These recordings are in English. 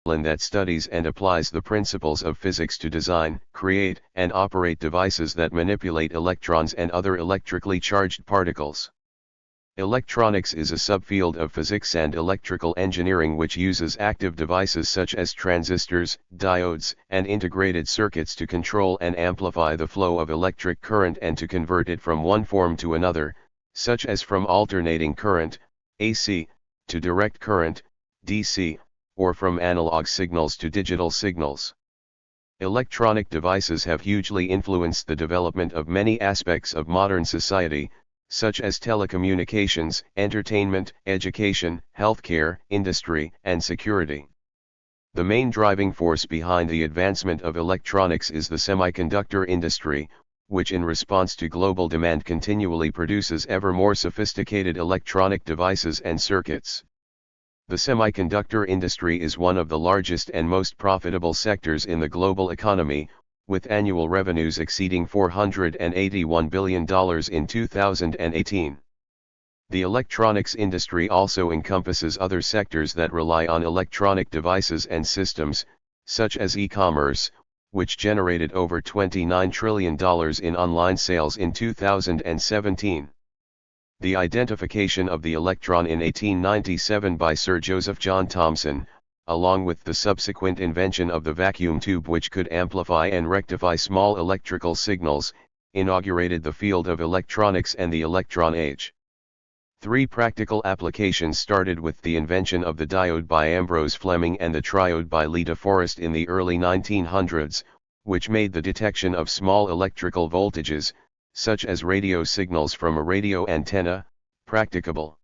that studies and applies the principles of physics to design, create, and operate devices that manipulate electrons and other electrically charged particles. Electronics is a subfield of physics and electrical engineering which uses active devices such as transistors, diodes, and integrated circuits to control and amplify the flow of electric current and to convert it from one form to another, such as from alternating current, AC, to direct current, DC, or from analog signals to digital signals. Electronic devices have hugely influenced the development of many aspects of modern society, such as telecommunications, entertainment, education, healthcare, industry, and security. The main driving force behind the advancement of electronics is the semiconductor industry, which in response to global demand continually produces ever more sophisticated electronic devices and circuits. The semiconductor industry is one of the largest and most profitable sectors in the global economy, with annual revenues exceeding $481 billion in 2018. The electronics industry also encompasses other sectors that rely on electronic devices and systems, such as e-commerce, which generated over $29 trillion in online sales in 2017. The identification of the electron in 1897 by Sir Joseph John Thomson, along with the subsequent invention of the vacuum tube which could amplify and rectify small electrical signals, inaugurated the field of electronics and the electron age. Three practical applications started with the invention of the diode by Ambrose Fleming and the triode by Lee de Forest in the early 1900s, which made the detection of small electrical voltages, such as radio signals from a radio antenna, practicable.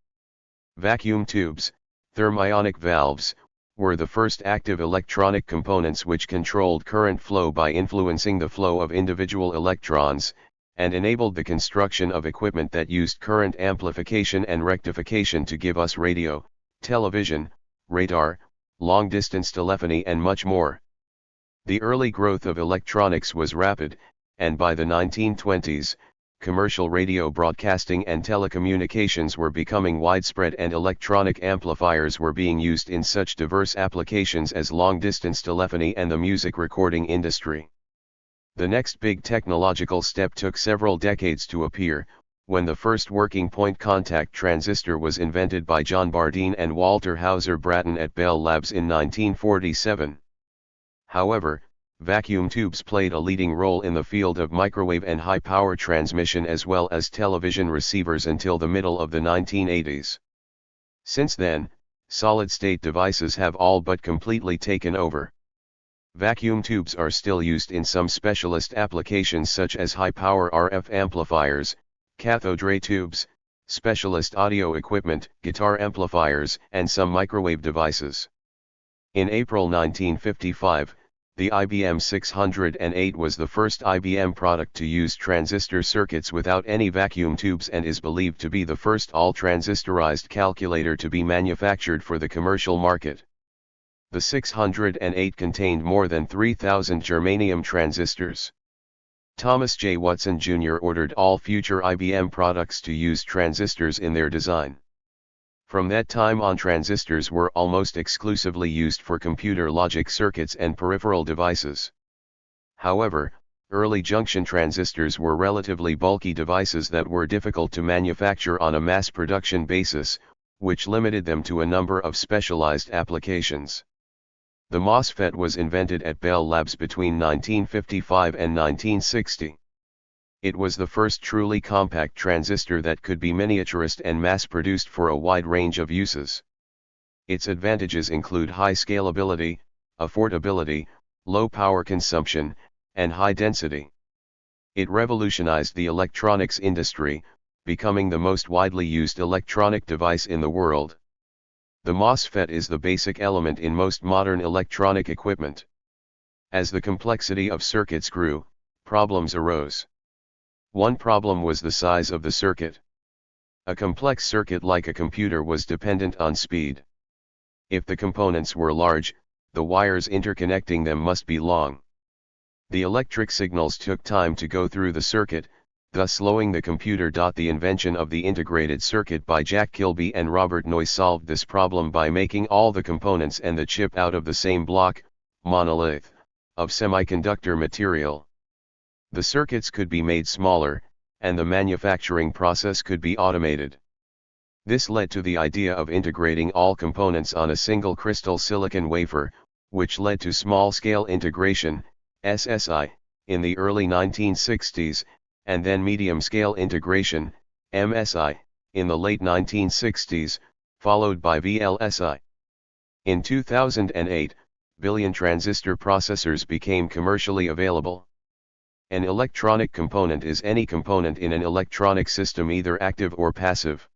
Vacuum tubes, thermionic valves, were the first active electronic components which controlled current flow by influencing the flow of individual electrons, and enabled the construction of equipment that used current amplification and rectification to give us radio, television, radar, long-distance telephony and much more. The early growth of electronics was rapid, and by the 1920s, commercial radio broadcasting and telecommunications were becoming widespread and electronic amplifiers were being used in such diverse applications as long-distance telephony and the music recording industry. The next big technological step took several decades to appear, when the first working point contact transistor was invented by John Bardeen and Walter Hauser Brattain at Bell Labs in 1947. However, vacuum tubes played a leading role in the field of microwave and high-power transmission as well as television receivers until the middle of the 1980s. Since then, solid-state devices have all but completely taken over. Vacuum tubes are still used in some specialist applications such as high-power RF amplifiers, cathode ray tubes, specialist audio equipment, guitar amplifiers, and some microwave devices. In April 1955, the IBM 608 was the first IBM product to use transistor circuits without any vacuum tubes and is believed to be the first all-transistorized calculator to be manufactured for the commercial market. The 608 contained more than 3,000 germanium transistors. Thomas J. Watson Jr. ordered all future IBM products to use transistors in their design. From that time on, transistors were almost exclusively used for computer logic circuits and peripheral devices. However, early junction transistors were relatively bulky devices that were difficult to manufacture on a mass production basis, which limited them to a number of specialized applications. The MOSFET was invented at Bell Labs between 1955 and 1960. It was the first truly compact transistor that could be miniaturized and mass-produced for a wide range of uses. Its advantages include high scalability, affordability, low power consumption, and high density. It revolutionized the electronics industry, becoming the most widely used electronic device in the world. The MOSFET is the basic element in most modern electronic equipment. As the complexity of circuits grew, problems arose. One problem was the size of the circuit. A complex circuit like a computer was dependent on speed. If the components were large, the wires interconnecting them must be long. The electric signals took time to go through the circuit, thus slowing the computer. The invention of the integrated circuit by Jack Kilby and Robert Noyce solved this problem by making all the components and the chip out of the same block, monolith, of semiconductor material. The circuits could be made smaller, and the manufacturing process could be automated. This led to the idea of integrating all components on a single crystal silicon wafer, which led to small-scale integration, SSI, in the early 1960s, and then medium-scale integration, MSI, in the late 1960s, followed by VLSI. In 2008, billion transistor processors became commercially available. An electronic component is any component in an electronic system, either active or passive.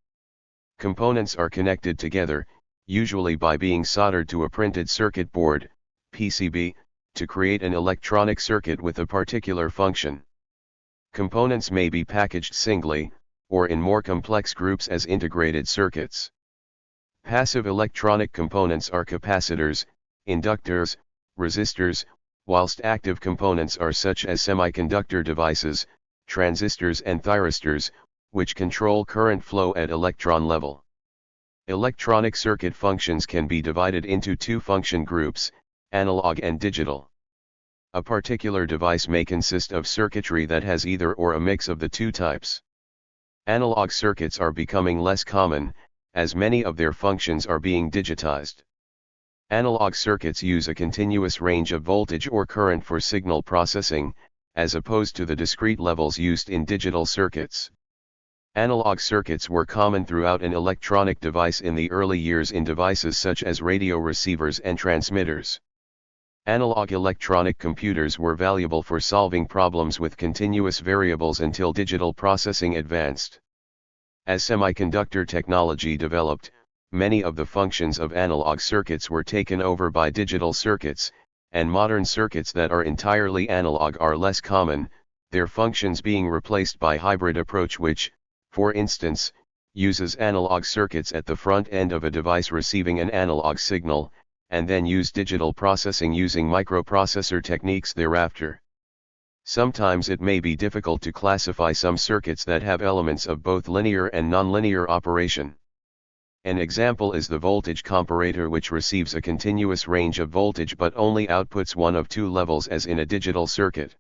Components are connected together, usually by being soldered to a printed circuit board, PCB, to create an electronic circuit with a particular function. Components may be packaged singly, or in more complex groups as integrated circuits. Passive electronic components are capacitors, inductors, resistors, whilst active components are such as semiconductor devices, transistors and thyristors, which control current flow at electron level. Electronic circuit functions can be divided into two function groups, analog and digital. A particular device may consist of circuitry that has either or a mix of the two types. Analog circuits are becoming less common, as many of their functions are being digitized. Analog circuits use a continuous range of voltage or current for signal processing, as opposed to the discrete levels used in digital circuits. Analog circuits were common throughout an electronic device in the early years in devices such as radio receivers and transmitters. Analog electronic computers were valuable for solving problems with continuous variables until digital processing advanced. As semiconductor technology developed, many of the functions of analog circuits were taken over by digital circuits, and modern circuits that are entirely analog are less common, their functions being replaced by hybrid approach which, for instance, uses analog circuits at the front end of a device receiving an analog signal, and then use digital processing using microprocessor techniques thereafter. Sometimes it may be difficult to classify some circuits that have elements of both linear and nonlinear operation. An example is the voltage comparator, which receives a continuous range of voltage but only outputs one of two levels as in a digital circuit.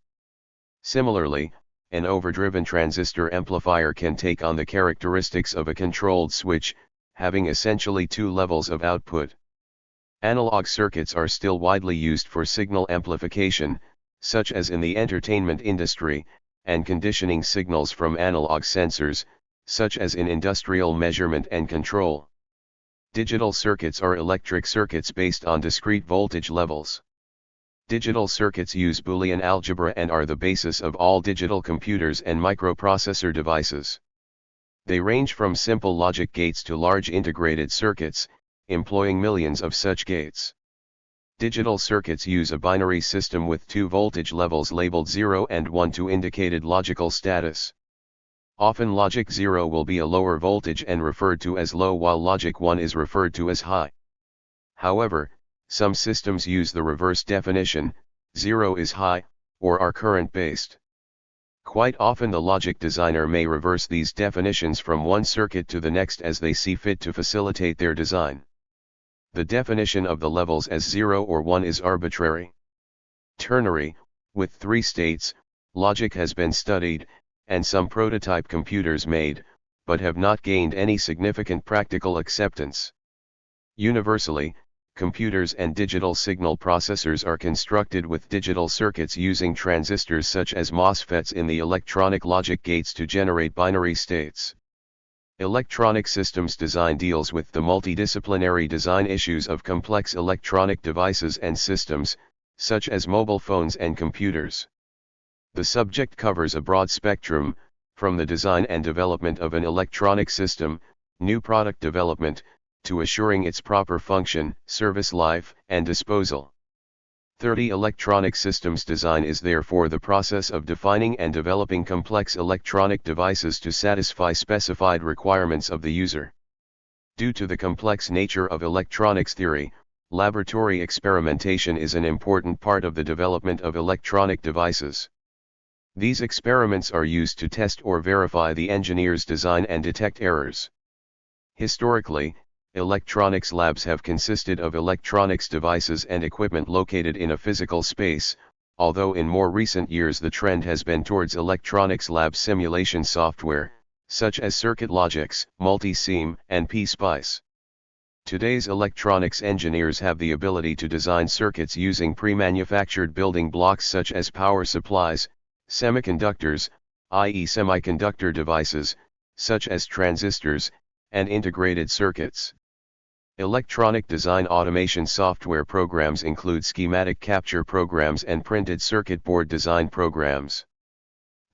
Similarly, an overdriven transistor amplifier can take on the characteristics of a controlled switch, having essentially two levels of output. Analog circuits are still widely used for signal amplification, such as in the entertainment industry, and conditioning signals from analog sensors, such as in industrial measurement and control. Digital circuits are electric circuits based on discrete voltage levels. Digital circuits use Boolean algebra and are the basis of all digital computers and microprocessor devices. They range from simple logic gates to large integrated circuits, employing millions of such gates. Digital circuits use a binary system with two voltage levels labeled 0 and 1 to indicated logical status. Often logic 0 will be a lower voltage and referred to as low, while logic 1 is referred to as high. However, some systems use the reverse definition, 0 is high, or are current-based. Quite often the logic designer may reverse these definitions from one circuit to the next as they see fit to facilitate their design. The definition of the levels as 0 or 1 is arbitrary. Ternary, with 3 states, logic has been studied, and some prototype computers made, but have not gained any significant practical acceptance. Universally, computers and digital signal processors are constructed with digital circuits using transistors such as MOSFETs in the electronic logic gates to generate binary states. Electronic systems design deals with the multidisciplinary design issues of complex electronic devices and systems, such as mobile phones and computers. The subject covers a broad spectrum, from the design and development of an electronic system, new product development, to assuring its proper function, service life, and disposal. 30 Electronic systems design is therefore the process of defining and developing complex electronic devices to satisfy specified requirements of the user. Due to the complex nature of electronics theory, laboratory experimentation is an important part of the development of electronic devices. These experiments are used to test or verify the engineer's design and detect errors. Historically, electronics labs have consisted of electronics devices and equipment located in a physical space, although in more recent years the trend has been towards electronics lab simulation software, such as Circuit Logix, Multisim, and PSpice. Today's electronics engineers have the ability to design circuits using pre-manufactured building blocks such as power supplies, semiconductors, i.e. semiconductor devices, such as transistors, and integrated circuits. Electronic design automation software programs include schematic capture programs and printed circuit board design programs.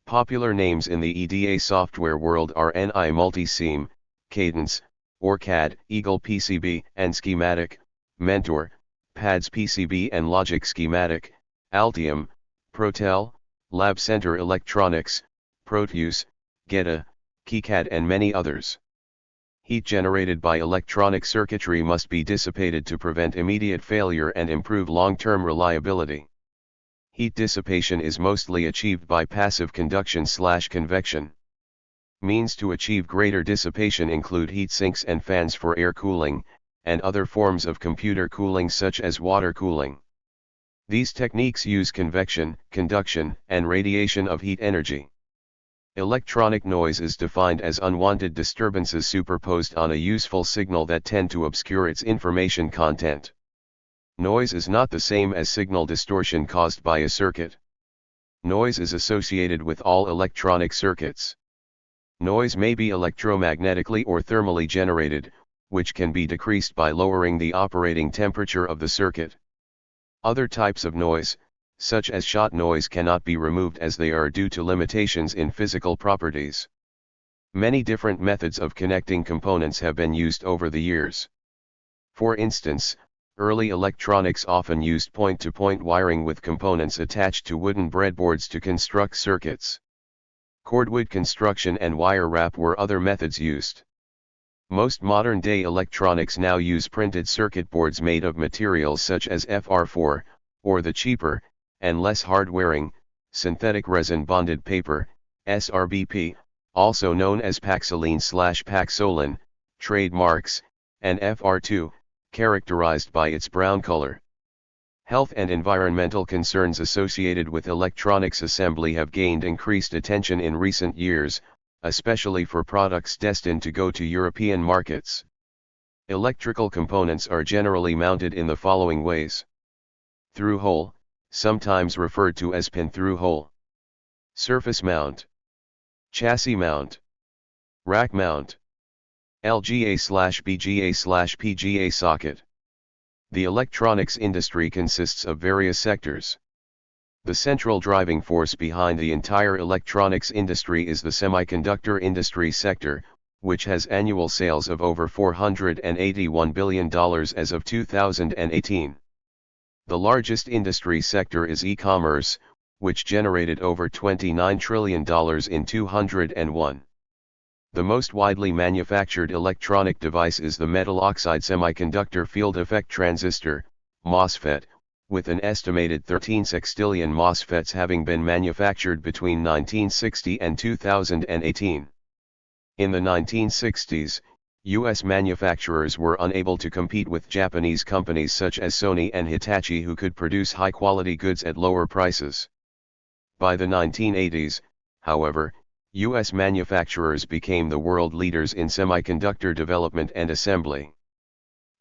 Popular names in the EDA software world are NI Multisim, Cadence, OrCAD, Eagle PCB and Schematic, Mentor, PADS PCB and Logic Schematic, Altium, Protel, Lab Center Electronics, Proteus, Geta, KiCad and many others. Heat generated by electronic circuitry must be dissipated to prevent immediate failure and improve long-term reliability. Heat dissipation is mostly achieved by passive conduction/convection. Means to achieve greater dissipation include heat sinks and fans for air cooling, and other forms of computer cooling such as water cooling. These techniques use convection, conduction, and radiation of heat energy. Electronic noise is defined as unwanted disturbances superposed on a useful signal that tend to obscure its information content. Noise is not the same as signal distortion caused by a circuit. Noise is associated with all electronic circuits. Noise may be electromagnetically or thermally generated, which can be decreased by lowering the operating temperature of the circuit. Other types of noise, such as shot noise, cannot be removed as they are due to limitations in physical properties. Many different methods of connecting components have been used over the years. For instance, early electronics often used point-to-point wiring with components attached to wooden breadboards to construct circuits. Cordwood construction and wire wrap were other methods used. Most modern-day electronics now use printed circuit boards made of materials such as FR4, or the cheaper, and less hard-wearing, synthetic resin-bonded paper, SRBP, also known as Paxoline/Paxolin, trademarks, and FR2, characterized by its brown color. Health and environmental concerns associated with electronics assembly have gained increased attention in recent years, especially for products destined to go to European markets. Electrical components are generally mounted in the following ways: through-hole, sometimes referred to as pin-through-hole; surface mount; chassis mount; rack mount; LGA/BGA/PGA socket. The electronics industry consists of various sectors. The central driving force behind the entire electronics industry is the semiconductor industry sector, which has annual sales of over $481 billion as of 2018. The largest industry sector is e-commerce, which generated over $29 trillion in 2001. The most widely manufactured electronic device is the metal oxide semiconductor field effect transistor, MOSFET, with an estimated 13 sextillion MOSFETs having been manufactured between 1960 and 2018. In the 1960s, U.S. manufacturers were unable to compete with Japanese companies such as Sony and Hitachi, who could produce high-quality goods at lower prices. By the 1980s, however, U.S. manufacturers became the world leaders in semiconductor development and assembly.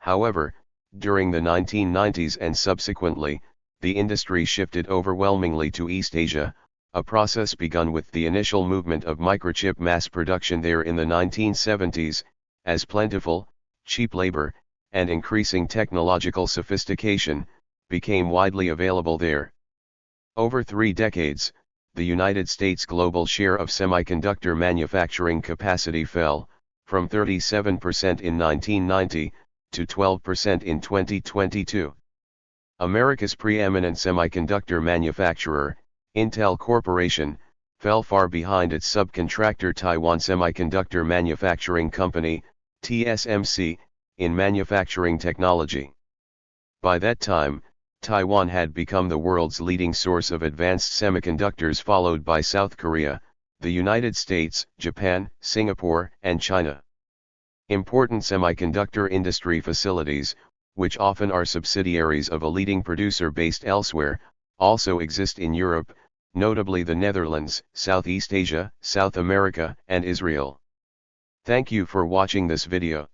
However, during the 1990s and subsequently, the industry shifted overwhelmingly to East Asia, a process begun with the initial movement of microchip mass production there in the 1970s, as plentiful, cheap labor, and increasing technological sophistication, became widely available there. Over 3 decades, the United States' global share of semiconductor manufacturing capacity fell, from 37% in 1990, to 12% in 2022. America's preeminent semiconductor manufacturer, Intel Corporation, fell far behind its subcontractor Taiwan Semiconductor Manufacturing Company, TSMC, in manufacturing technology. By that time, Taiwan had become the world's leading source of advanced semiconductors, followed by South Korea, the United States, Japan, Singapore, and China. Important semiconductor industry facilities, which often are subsidiaries of a leading producer based elsewhere, also exist in Europe, notably the Netherlands, Southeast Asia, South America, and Israel. Thank you for watching this video.